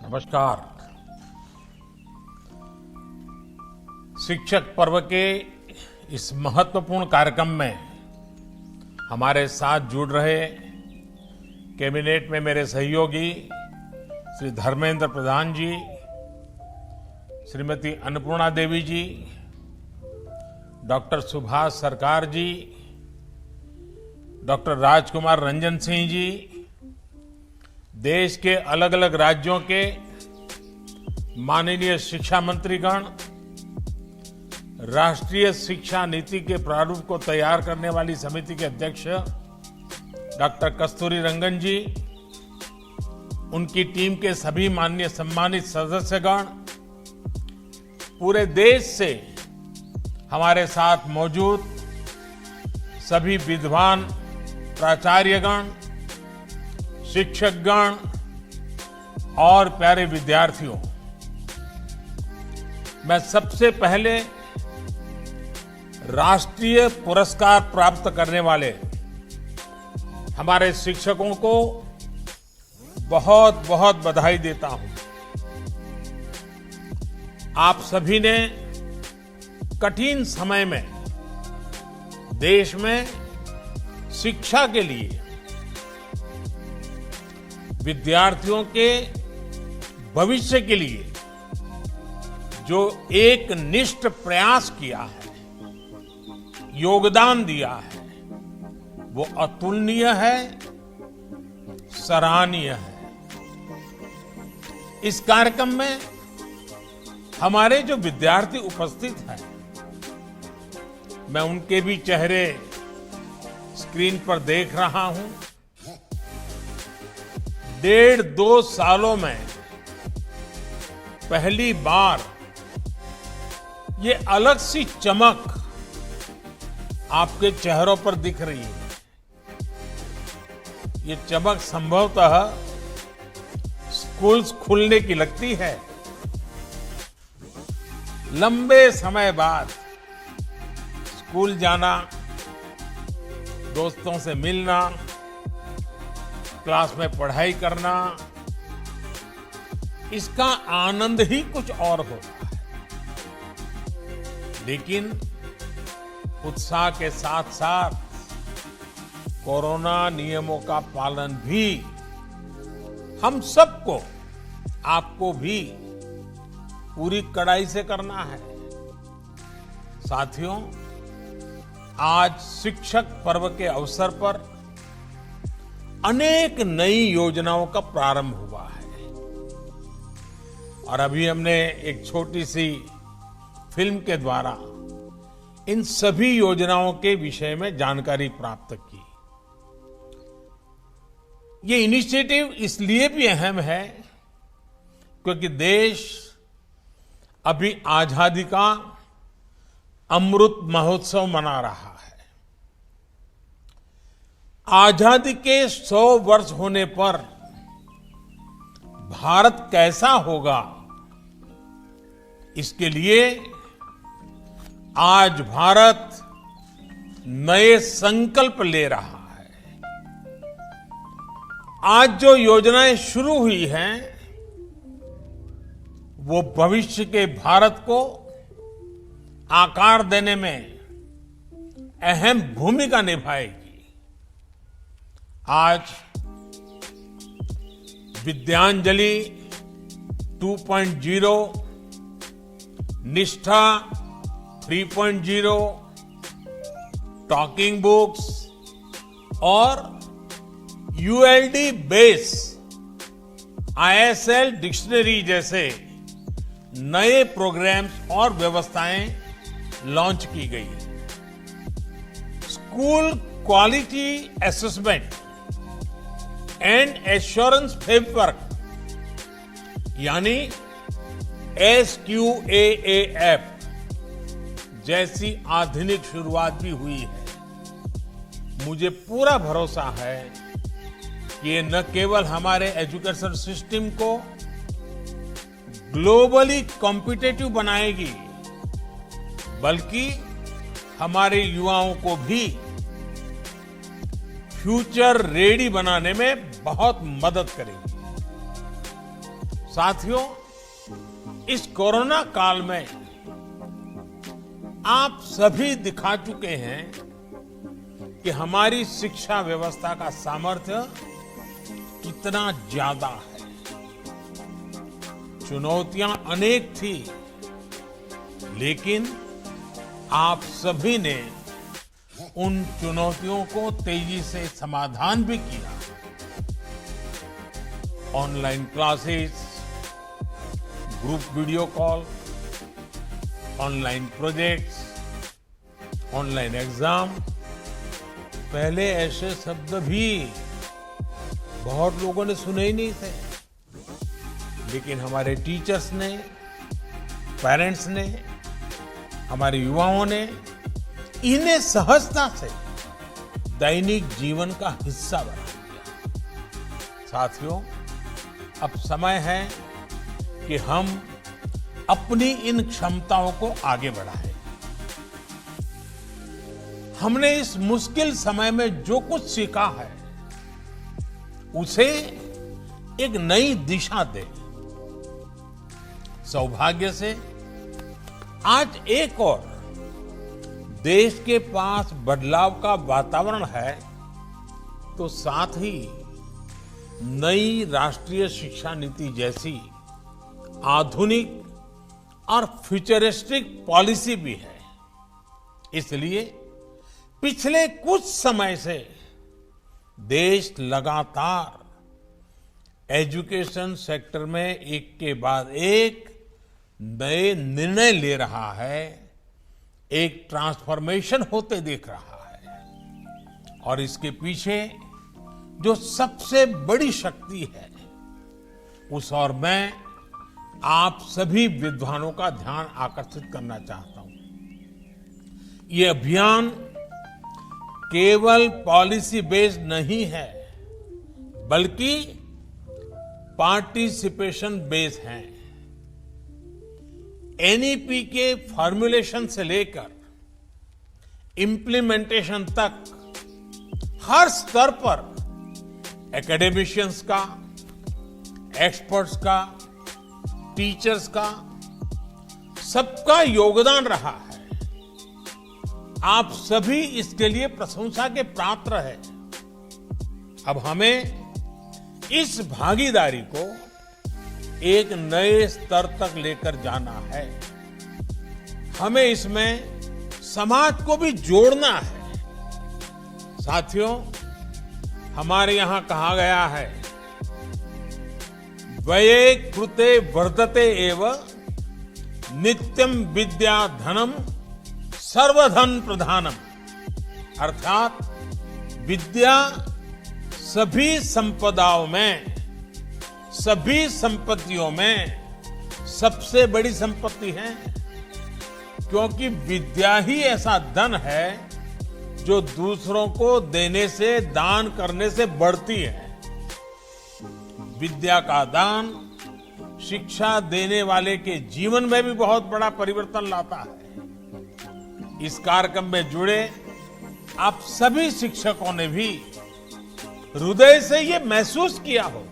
नमस्कार। शिक्षक पर्व के इस महत्वपूर्ण कार्यक्रम में हमारे साथ जुड़ रहे कैबिनेट में मेरे सहयोगी श्री धर्मेंद्र प्रधान जी, श्रीमती अन्नपूर्णा देवी जी, डॉक्टर सुभाष सरकार जी, डॉक्टर राजकुमार रंजन सिंह जी, देश के अलग अलग राज्यों के माननीय शिक्षा मंत्रीगण, राष्ट्रीय शिक्षा नीति के प्रारूप को तैयार करने वाली समिति के अध्यक्ष डॉक्टर कस्तूरी रंगन जी, उनकी टीम के सभी माननीय सम्मानित सदस्यगण, पूरे देश से हमारे साथ मौजूद सभी विद्वान प्राचार्यगण, शिक्षकगण और प्यारे विद्यार्थियों, मैं सबसे पहले राष्ट्रीय पुरस्कार प्राप्त करने वाले हमारे शिक्षकों को बहुत बहुत बधाई देता हूं। आप सभी ने कठिन समय में देश में शिक्षा के लिए विद्यार्थियों के भविष्य के लिए जो एक निष्ठ प्रयास किया है, योगदान दिया है, वो अतुलनीय है, सराहनीय है। इस कार्यक्रम में हमारे जो विद्यार्थी उपस्थित हैं, मैं उनके भी चेहरे स्क्रीन पर देख रहा हूं। 1.5-2 सालों में पहली बार ये अलग सी चमक आपके चेहरों पर दिख रही है। ये चमक संभवतः स्कूल्स खुलने की लगती है। लंबे समय बाद स्कूल जाना, दोस्तों से मिलना, क्लास में पढ़ाई करना, इसका आनंद ही कुछ और होता है। लेकिन उत्साह के साथ साथ कोरोना नियमों का पालन भी हम सबको, आपको भी पूरी कड़ाई से करना है। साथियों, आज शिक्षक पर्व के अवसर पर अनेक नई योजनाओं का प्रारंभ हुआ है और अभी हमने एक छोटी सी फिल्म के द्वारा इन सभी योजनाओं के विषय में जानकारी प्राप्त की। ये इनिशिएटिव इसलिए भी अहम है क्योंकि देश अभी आजादी का अमृत महोत्सव मना रहा है। आजादी के 100 वर्ष होने पर भारत कैसा होगा, इसके लिए आज भारत नए संकल्प ले रहा है। आज जो योजनाएं शुरू हुई हैं, वो भविष्य के भारत को आकार देने में अहम भूमिका निभाएगी। आज विद्यांजलि 2.0, निष्ठा 3.0, टॉकिंग बुक्स और यूएलडी बेस आईएसएल डिक्शनरी जैसे नए प्रोग्राम्स और व्यवस्थाएं लॉन्च की गई। School quality assessment and assurance framework यानी SQAAF जैसी आधुनिक शुरुआत भी हुई है। मुझे पूरा भरोसा है कि ये न केवल हमारे एजुकेशन सिस्टम को ग्लोबली कॉम्पिटिटिव बनाएगी, बल्कि हमारे युवाओं को भी फ्यूचर रेडी बनाने में बहुत मदद करेगी। साथियों, इस कोरोना काल में आप सभी दिखा चुके हैं कि हमारी शिक्षा व्यवस्था का सामर्थ्य कितना ज्यादा है। चुनौतियां अनेक थी, लेकिन आप सभी ने उन चुनौतियों को तेजी से समाधान भी किया। Online classes, group video call, online projects, online exam, पहले ऐसे शब्द भी बहुत लोगों ने सुने ही नहीं थे, लेकिन हमारे टीचर्स ने, पेरेंट्स ने, हमारे युवाओं ने इन्हें सहजता से दैनिक जीवन का हिस्सा बना दिया। साथियों, अब समय है कि हम अपनी इन क्षमताओं को आगे बढ़ाएं। हमने इस मुश्किल समय में जो कुछ सीखा है, उसे एक नई दिशा दें। सौभाग्य से आज एक और देश के पास बदलाव का वातावरण है, तो साथ ही नई राष्ट्रीय शिक्षा नीति जैसी आधुनिक और फ्यूचरिस्टिक पॉलिसी भी है। इसलिए पिछले कुछ समय से देश लगातार एजुकेशन सेक्टर में एक के बाद एक नए निर्णय ले रहा है, एक ट्रांसफॉर्मेशन होते देख रहा है। और इसके पीछे जो सबसे बड़ी शक्ति है, उस और मैं आप सभी विद्वानों का ध्यान आकर्षित करना चाहता हूं। ये अभियान केवल पॉलिसी बेस्ड नहीं है, बल्कि पार्टिसिपेशन बेस्ड है। एनईपी के फॉर्मुलेशन से लेकर इम्प्लीमेंटेशन तक हर स्तर पर एकेडमिशियंस का, एक्सपर्ट्स का, टीचर्स का, सबका योगदान रहा है। आप सभी इसके लिए प्रशंसा के पात्र हैं। अब हमें इस भागीदारी को एक नए स्तर तक लेकर जाना है। हमें इसमें समाज को भी जोड़ना है। साथियों, हमारे यहां कहा गया है, व्यये कृते वर्धते एव नित्यम विद्या धनम सर्वधन प्रधानम। अर्थात विद्या सभी संपदाओं में, सभी संपत्तियों में सबसे बड़ी संपत्ति है, क्योंकि विद्या ही ऐसा धन है जो दूसरों को देने से, दान करने से बढ़ती है। विद्या का दान शिक्षा देने वाले के जीवन में भी बहुत बड़ा परिवर्तन लाता है। इस कार्यक्रम में जुड़े आप सभी शिक्षकों ने भी हृदय से ये महसूस किया होगा।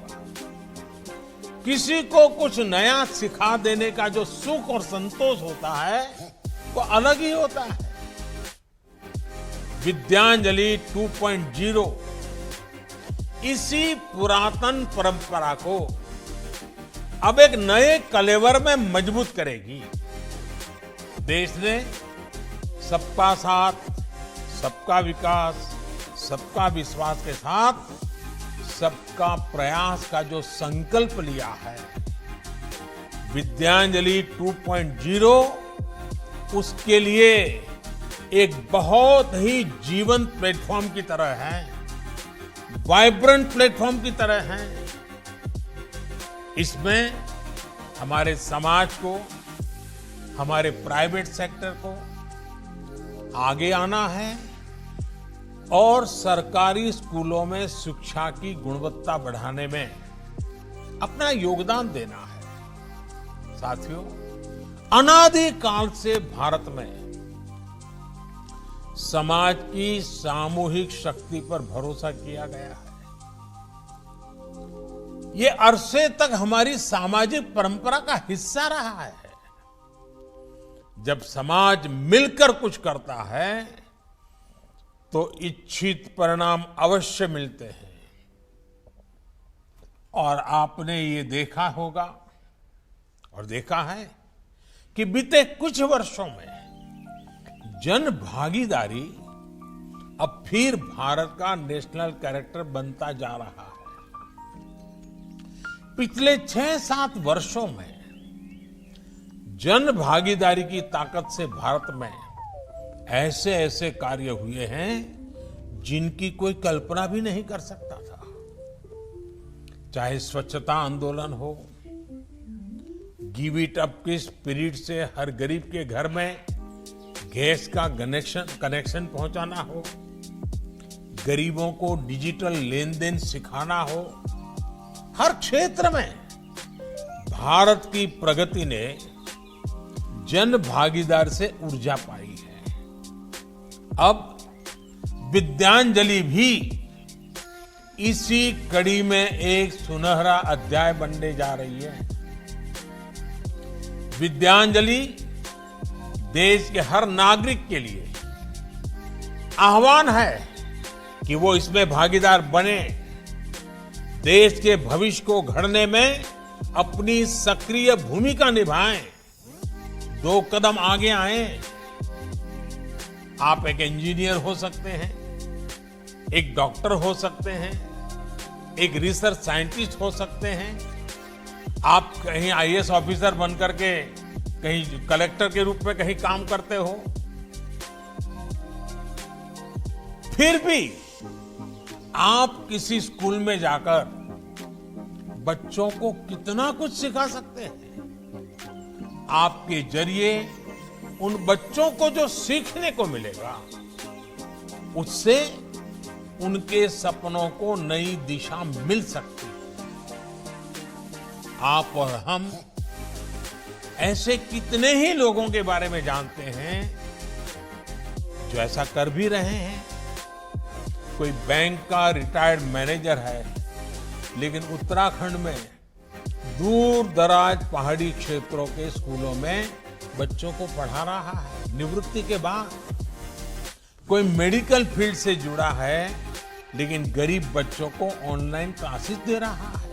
किसी को कुछ नया सिखा देने का जो सुख और संतोष होता है, वो अलग ही होता है। विद्यांजलि 2.0 इसी पुरातन परंपरा को अब एक नए कलेवर में मजबूत करेगी। देश ने सबका साथ, सबका विकास, सबका विश्वास के साथ सबका प्रयास का जो संकल्प लिया है, विद्यांजलि 2.0 उसके लिए एक बहुत ही जीवंत प्लेटफॉर्म की तरह है, वाइब्रेंट प्लेटफॉर्म की तरह है। इसमें हमारे समाज को, हमारे प्राइवेट सेक्टर को आगे आना है और सरकारी स्कूलों में शिक्षा की गुणवत्ता बढ़ाने में अपना योगदान देना है। साथियों, अनादिकाल से भारत में समाज की सामूहिक शक्ति पर भरोसा किया गया है। ये अरसे तक हमारी सामाजिक परंपरा का हिस्सा रहा है। जब समाज मिलकर कुछ करता है तो इच्छित परिणाम अवश्य मिलते हैं। और आपने ये देखा होगा और देखा है कि बीते कुछ वर्षों में जन भागीदारी अब फिर भारत का नेशनल कैरेक्टर बनता जा रहा है। पिछले 6-7 वर्षों में जन भागीदारी की ताकत से भारत में ऐसे ऐसे कार्य हुए हैं जिनकी कोई कल्पना भी नहीं कर सकता था। चाहे स्वच्छता आंदोलन हो, गिव इट अप की स्पिरिट से हर गरीब के घर में गैस का कनेक्शन पहुंचाना हो, गरीबों को डिजिटल लेन देन सिखाना हो, हर क्षेत्र में भारत की प्रगति ने जन भागीदार से ऊर्जा पाई है। अब विद्यांजलि भी इसी कड़ी में एक सुनहरा अध्याय बनने जा रही है। विद्यांजलि देश के हर नागरिक के लिए आह्वान है कि वो इसमें भागीदार बने, देश के भविष्य को गढ़ने में अपनी सक्रिय भूमिका निभाएं, 2 कदम आगे आएं। आप एक इंजीनियर हो सकते हैं, एक डॉक्टर हो सकते हैं, एक रिसर्च साइंटिस्ट हो सकते हैं, आप कहीं आईएएस ऑफिसर बनकर के कहीं कलेक्टर के रूप में कहीं काम करते हो, फिर भी आप किसी स्कूल में जाकर बच्चों को कितना कुछ सिखा सकते हैं। आपके जरिए उन बच्चों को जो सीखने को मिलेगा उससे उनके सपनों को नई दिशा मिल सकती है। आप और हम ऐसे कितने ही लोगों के बारे में जानते हैं जो ऐसा कर भी रहे हैं। कोई बैंक का रिटायर्ड मैनेजर है, लेकिन उत्तराखंड में दूर दराज पहाड़ी क्षेत्रों के स्कूलों में बच्चों को पढ़ा रहा है निवृत्ति के बाद। कोई मेडिकल फील्ड से जुड़ा है, लेकिन गरीब बच्चों को ऑनलाइन क्लासेस दे रहा है,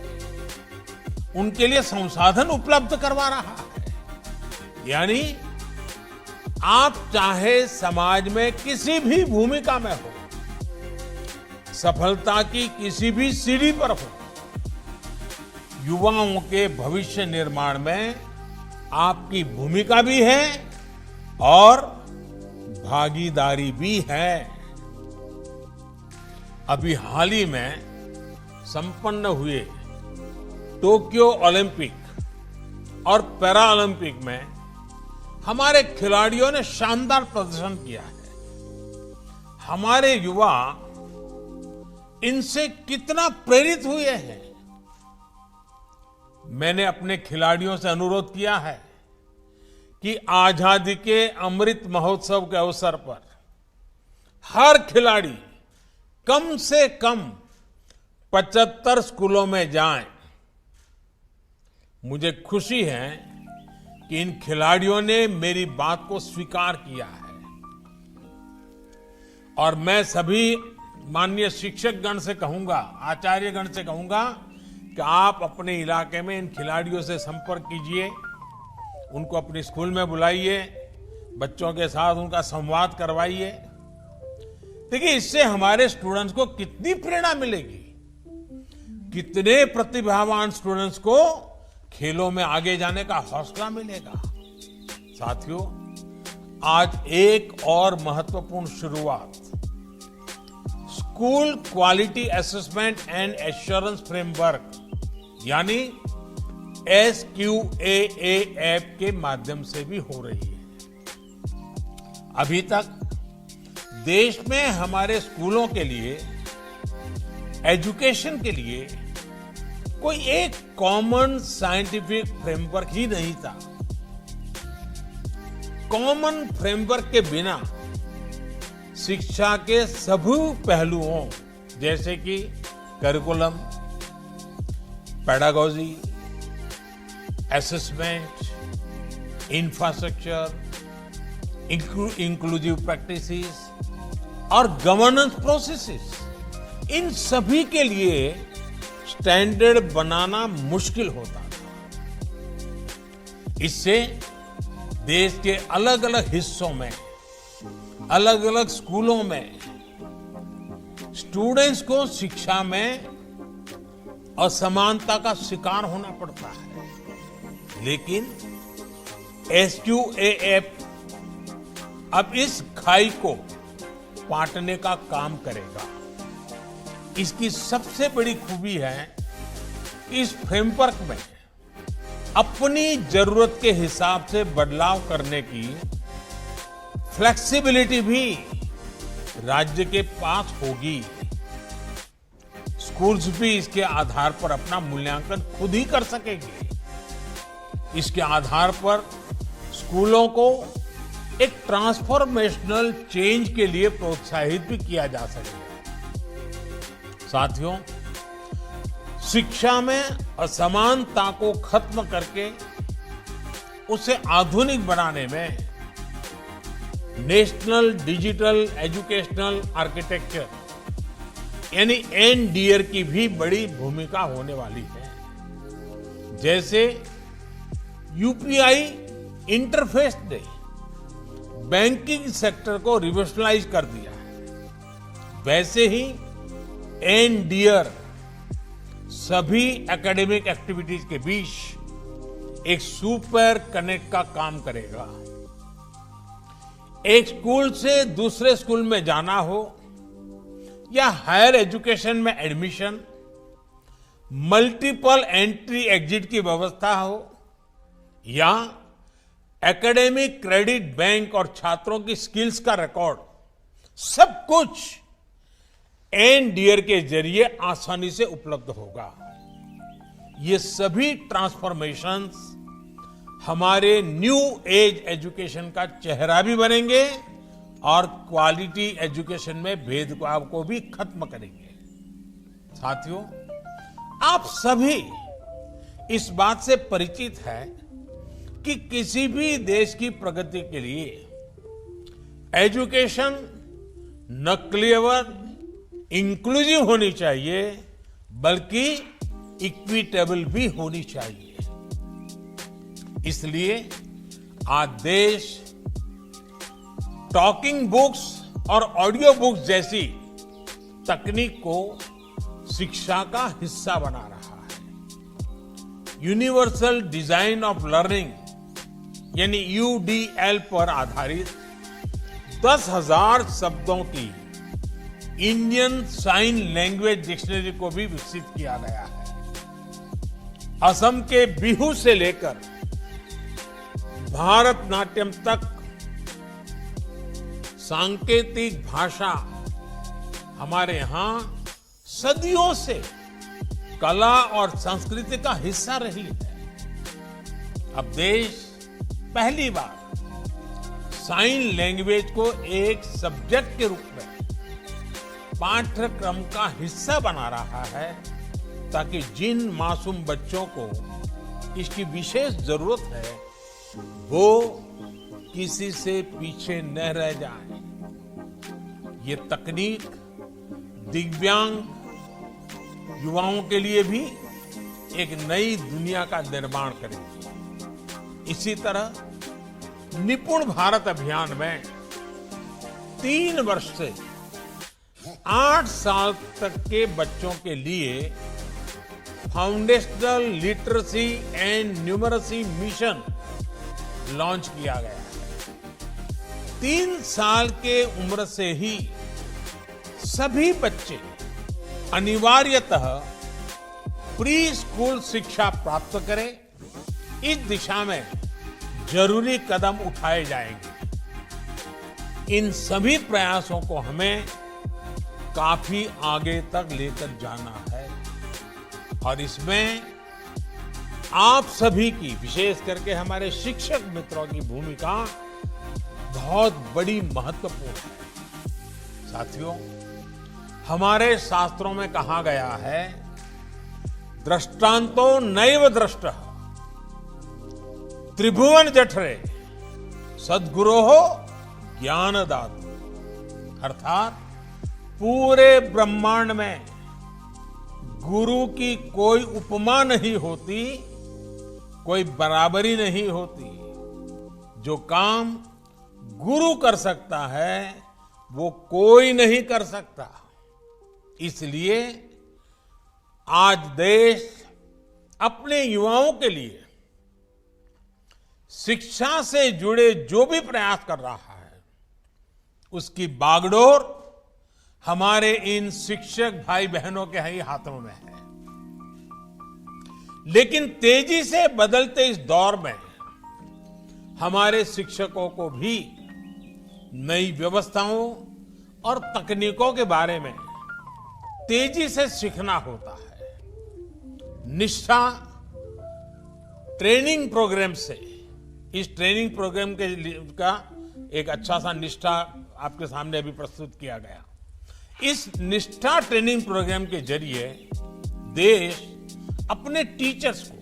उनके लिए संसाधन उपलब्ध करवा रहा है। यानी आप चाहे समाज में किसी भी भूमिका में हो, सफलता की किसी भी सीढ़ी पर हो, युवाओं के भविष्य निर्माण में आपकी भूमिका भी है और भागीदारी भी है। अभी हाल ही में संपन्न हुए टोक्यो ओलंपिक और पैरा ओलंपिक में हमारे खिलाड़ियों ने शानदार प्रदर्शन किया है। हमारे युवा इनसे कितना प्रेरित हुए हैं। मैंने अपने खिलाड़ियों से अनुरोध किया है कि आजादी के अमृत महोत्सव के अवसर पर हर खिलाड़ी कम से कम 75 स्कूलों में जाएं। मुझे खुशी है कि इन खिलाड़ियों ने मेरी बात को स्वीकार किया है और मैं सभी माननीय शिक्षक गण से कहूंगा, आचार्य गण से कहूंगा कि आप अपने इलाके में इन खिलाड़ियों से संपर्क कीजिए, उनको अपने स्कूल में बुलाइए, बच्चों के साथ उनका संवाद करवाइए। देखिए, इससे हमारे स्टूडेंट्स को कितनी प्रेरणा मिलेगी, कितने प्रतिभावान स्टूडेंट्स को खेलों में आगे जाने का हौसला मिलेगा। साथियों, आज एक और महत्वपूर्ण शुरुआत school quality assessment and assurance framework यानी SQAA ऐप के माध्यम से भी हो रही है। अभी तक देश में हमारे स्कूलों के लिए, एजुकेशन के लिए कोई एक कॉमन साइंटिफिक फ्रेमवर्क ही नहीं था। कॉमन फ्रेमवर्क के बिना शिक्षा के सभी पहलुओं जैसे कि curriculum, pedagogy, assessment, infrastructure, inclusive practices और गवर्नेंस प्रोसेसेस, इन सभी के लिए स्टैंडर्ड बनाना मुश्किल होता था। इससे देश के अलग अलग हिस्सों में, अलग अलग स्कूलों में स्टूडेंट्स को शिक्षा में असमानता का शिकार होना पड़ता है। लेकिन SQAF अब इस खाई को पाटने का काम करेगा। इसकी सबसे बड़ी खूबी है कि इस फ्रेमवर्क में अपनी जरूरत के हिसाब से बदलाव करने की फ्लेक्सिबिलिटी भी राज्य के पास होगी। स्कूल्स भी इसके आधार पर अपना मूल्यांकन खुद ही कर सकेंगे। इसके आधार पर स्कूलों को एक ट्रांसफॉर्मेशनल चेंज के लिए प्रोत्साहित भी किया जा सकेगा। साथियों, शिक्षा में असमानता को खत्म करके उसे आधुनिक बनाने में नेशनल डिजिटल एजुकेशनल आर्किटेक्चर यानी NDAR की भी बड़ी भूमिका होने वाली है। जैसे UPI इंटरफेस ने बैंकिंग सेक्टर को रिवोल्यूशनाइज कर दिया है, वैसे ही NDAR सभी एकेडमिक एक्टिविटीज के बीच एक सुपर कनेक्ट का काम करेगा। एक स्कूल से दूसरे स्कूल में जाना हो या हायर एजुकेशन में एडमिशन, मल्टीपल एंट्री एग्जिट की व्यवस्था हो या एकेडमिक क्रेडिट बैंक और छात्रों की स्किल्स का रिकॉर्ड, सब कुछ NDAR के जरिए आसानी से उपलब्ध होगा। ये सभी ट्रांसफॉर्मेशंस हमारे न्यू एज एजुकेशन का चेहरा भी बनेंगे और क्वालिटी एजुकेशन में भेदभाव को भी खत्म करेंगे। साथियों, आप सभी इस बात से परिचित हैं कि किसी भी देश की प्रगति के लिए एजुकेशन न केवल इंक्लूसिव होनी चाहिए बल्कि इक्विटेबल भी होनी चाहिए। इसलिए आज देश टॉकिंग बुक्स और ऑडियो बुक्स जैसी तकनीक को शिक्षा का हिस्सा बना रहा है। यूनिवर्सल डिजाइन ऑफ लर्निंग यानी UDL पर आधारित 10,000 शब्दों की इंडियन साइन लैंग्वेज डिक्शनरी को भी विकसित किया गया है। असम के बिहू से लेकर भारतनाट्यम तक सांकेतिक भाषा हमारे यहां सदियों से कला और संस्कृति का हिस्सा रही है। अब देश पहली बार साइन लैंग्वेज को एक सब्जेक्ट के रूप में पाठ्यक्रम का हिस्सा बना रहा है ताकि जिन मासूम बच्चों को इसकी विशेष जरूरत है वो किसी से पीछे न रह जाए। ये तकनीक दिव्यांग युवाओं के लिए भी एक नई दुनिया का निर्माण करेगी। इसी तरह निपुण भारत अभियान में 3 वर्ष से 8 साल तक के बच्चों के लिए foundational literacy and numeracy mission launch किया गया है। 3 साल के उम्र से ही सभी बच्चे अनिवार्यतः प्री स्कूल शिक्षा प्राप्त करें, इस दिशा में जरूरी कदम उठाए जाएंगे। इन सभी प्रयासों को हमें काफी आगे तक लेकर जाना है और इसमें आप सभी की, विशेष करके हमारे शिक्षक मित्रों की भूमिका बहुत बड़ी महत्वपूर्ण है। साथियों, हमारे शास्त्रों में कहा गया है दृष्टांतो नैव दृष्टः त्रिभुवन जठरे सद्गुरोः ज्ञानदातु। अर्थात पूरे ब्रह्मांड में गुरु की कोई उपमा नहीं होती, कोई बराबरी नहीं होती। जो काम गुरु कर सकता है वो कोई नहीं कर सकता। इसलिए आज देश अपने युवाओं के लिए शिक्षा से जुड़े जो भी प्रयास कर रहा है उसकी बागडोर हमारे इन शिक्षक भाई बहनों के ही हाथों में है। लेकिन तेजी से बदलते इस दौर में हमारे शिक्षकों को भी नई व्यवस्थाओं और तकनीकों के बारे में तेजी से सीखना होता है। निष्ठा ट्रेनिंग प्रोग्राम से, इस ट्रेनिंग प्रोग्राम का एक अच्छा सा निष्ठा आपके सामने अभी प्रस्तुत किया गया। इस निष्ठा ट्रेनिंग प्रोग्राम के जरिए देश अपने टीचर्स को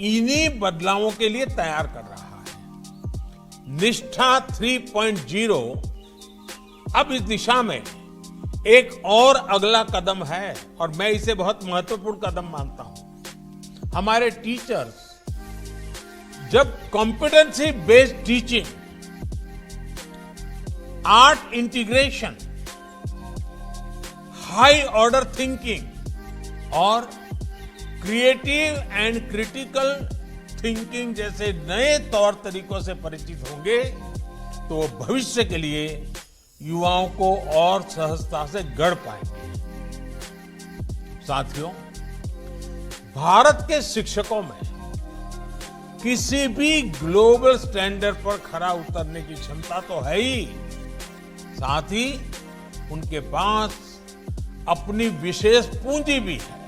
इन्हीं बदलावों के लिए तैयार कर रहा है। निष्ठा 3.0 अब इस दिशा में एक और अगला कदम है और मैं इसे बहुत महत्वपूर्ण कदम मानता हूं। हमारे टीचर्स जब competency based teaching, art integration, high order thinking और क्रिएटिव एंड क्रिटिकल थिंकिंग जैसे नए तौर तरीकों से परिचित होंगे तो वो भविष्य के लिए युवाओं को और सहजता से गढ़ पाएंगे। साथियों, भारत के शिक्षकों में किसी भी ग्लोबल स्टैंडर्ड पर खरा उतरने की क्षमता तो है ही, साथ ही उनके पास अपनी विशेष पूंजी भी है।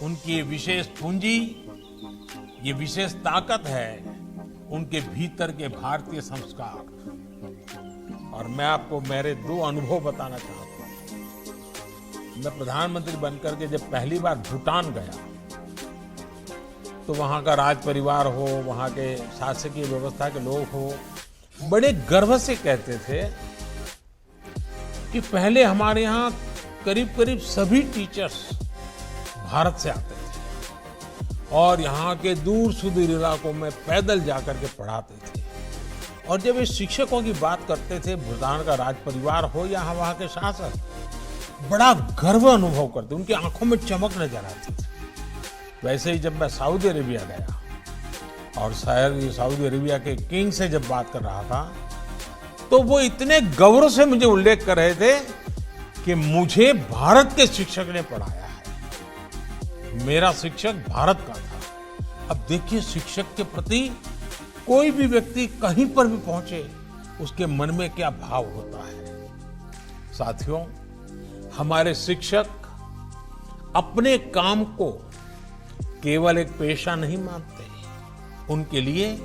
उनकी ये विशेष पूंजी, ये विशेष ताकत है उनके भीतर के भारतीय संस्कार। और मैं आपको मेरे 2 अनुभव बताना चाहता हूं। मैं प्रधानमंत्री बनकर के जब पहली बार भूटान गया तो वहां का राज परिवार हो, वहां के शासकीय व्यवस्था के लोग हो, बड़े गर्व से कहते थे कि पहले हमारे यहाँ करीब करीब सभी टीचर्स भारत से आते थे और यहाँ के दूर सुदूर इलाकों में पैदल जाकर के पढ़ाते थे। और जब ये शिक्षकों की बात करते थे, भूटान का राज परिवार हो या वहाँ के शासक, बड़ा गर्व अनुभव करते, उनकी आंखों में चमक नजर आती थी। वैसे ही जब मैं सऊदी अरेबिया गया और सऊदी अरेबिया के किंग से जब बात कर रहा था तो वो इतने गौरव से मुझे उल्लेख कर रहे थे कि मुझे भारत के शिक्षक ने पढ़ाया है, मेरा शिक्षक भारत का था। अब देखिए, शिक्षक के प्रति कोई भी व्यक्ति कहीं पर भी पहुंचे उसके मन में क्या भाव होता है। साथियों, हमारे शिक्षक अपने काम को केवल एक पेशा नहीं मानते, उनके लिए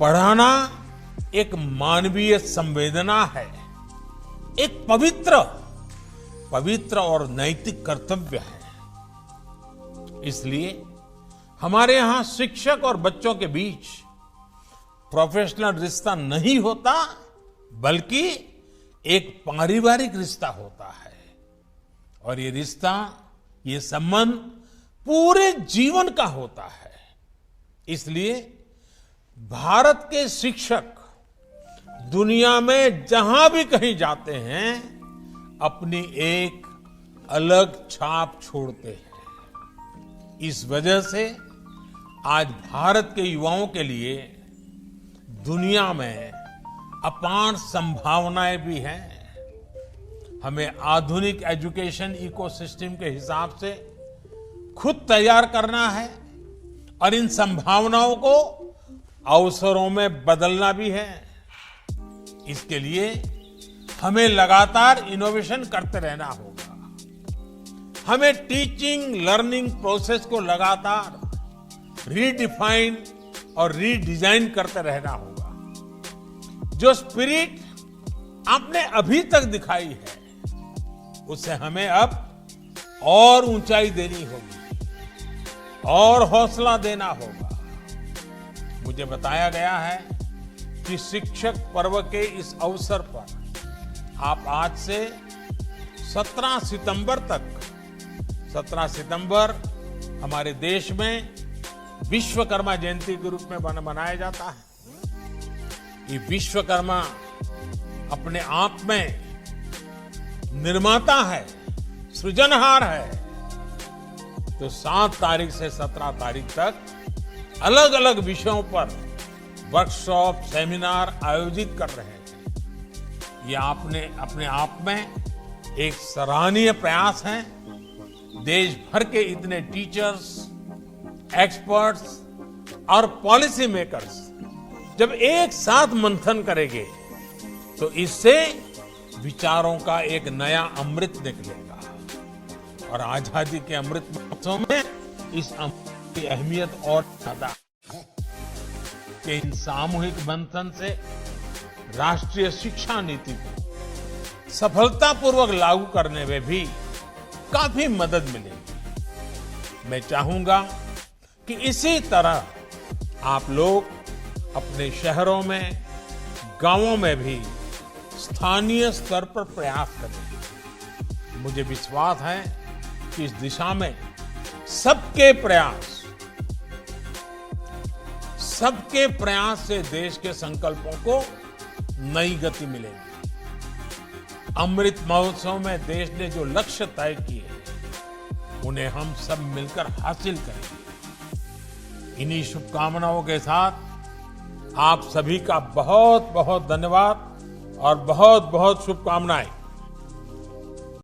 पढ़ाना एक मानवीय संवेदना है, एक पवित्र और नैतिक कर्तव्य है। इसलिए हमारे यहां शिक्षक और बच्चों के बीच प्रोफेशनल रिश्ता नहीं होता, बल्कि एक पारिवारिक रिश्ता होता है। और ये रिश्ता, ये संबंध पूरे जीवन का होता है। इसलिए भारत के शिक्षक दुनिया में जहां भी कहीं जाते हैं अपनी एक अलग छाप छोड़ते हैं। इस वजह से आज भारत के युवाओं के लिए दुनिया में अपार संभावनाएं भी हैं। हमें आधुनिक एजुकेशन इकोसिस्टम के हिसाब से खुद तैयार करना है और इन संभावनाओं को अवसरों में बदलना भी है। इसके लिए हमें लगातार इनोवेशन करते रहना होगा। हमें टीचिंग लर्निंग प्रोसेस को लगातार रीडिफाइन और रीडिजाइन करते रहना होगा। जो स्पिरिट आपने अभी तक दिखाई है, उसे हमें अब और ऊंचाई देनी होगी और हौसला देना होगा। मुझे बताया गया है कि शिक्षक पर्व के इस अवसर पर आप आज से 17 सितंबर तक 17 सितंबर हमारे देश में विश्वकर्मा जयंती के रूप में मनाया जाता है। ये विश्वकर्मा अपने आप में निर्माता है, सृजनहार है। तो 7 तारीख से 17 तारीख तक अलग अलग विषयों पर वर्कशॉप, सेमिनार आयोजित कर रहे हैं। ये आपने अपने आप में एक सराहनीय प्रयास है। देश भर के इतने टीचर्स, एक्सपर्ट्स और पॉलिसी मेकर्स जब एक साथ मंथन करेंगे तो इससे विचारों का एक नया अमृत निकलेगा। और आजादी के अमृत महोत्सव में इस अमृत की अहमियत और ज्यादा कि इन सामूहिक मंथन से राष्ट्रीय शिक्षा नीति को सफलतापूर्वक लागू करने में भी काफी मदद मिलेगी। मैं चाहूंगा कि इसी तरह आप लोग अपने शहरों में, गांवों में भी स्थानीय स्तर पर प्रयास करें। मुझे विश्वास है कि इस दिशा में सबके प्रयास से देश के संकल्पों को नई गति मिलेगी। अमृत महोत्सव में देश ने जो लक्ष्य तय किए उन्हें हम सब मिलकर हासिल करेंगे। इन्हीं शुभकामनाओं के साथ आप सभी का बहुत बहुत धन्यवाद और बहुत बहुत शुभकामनाएं।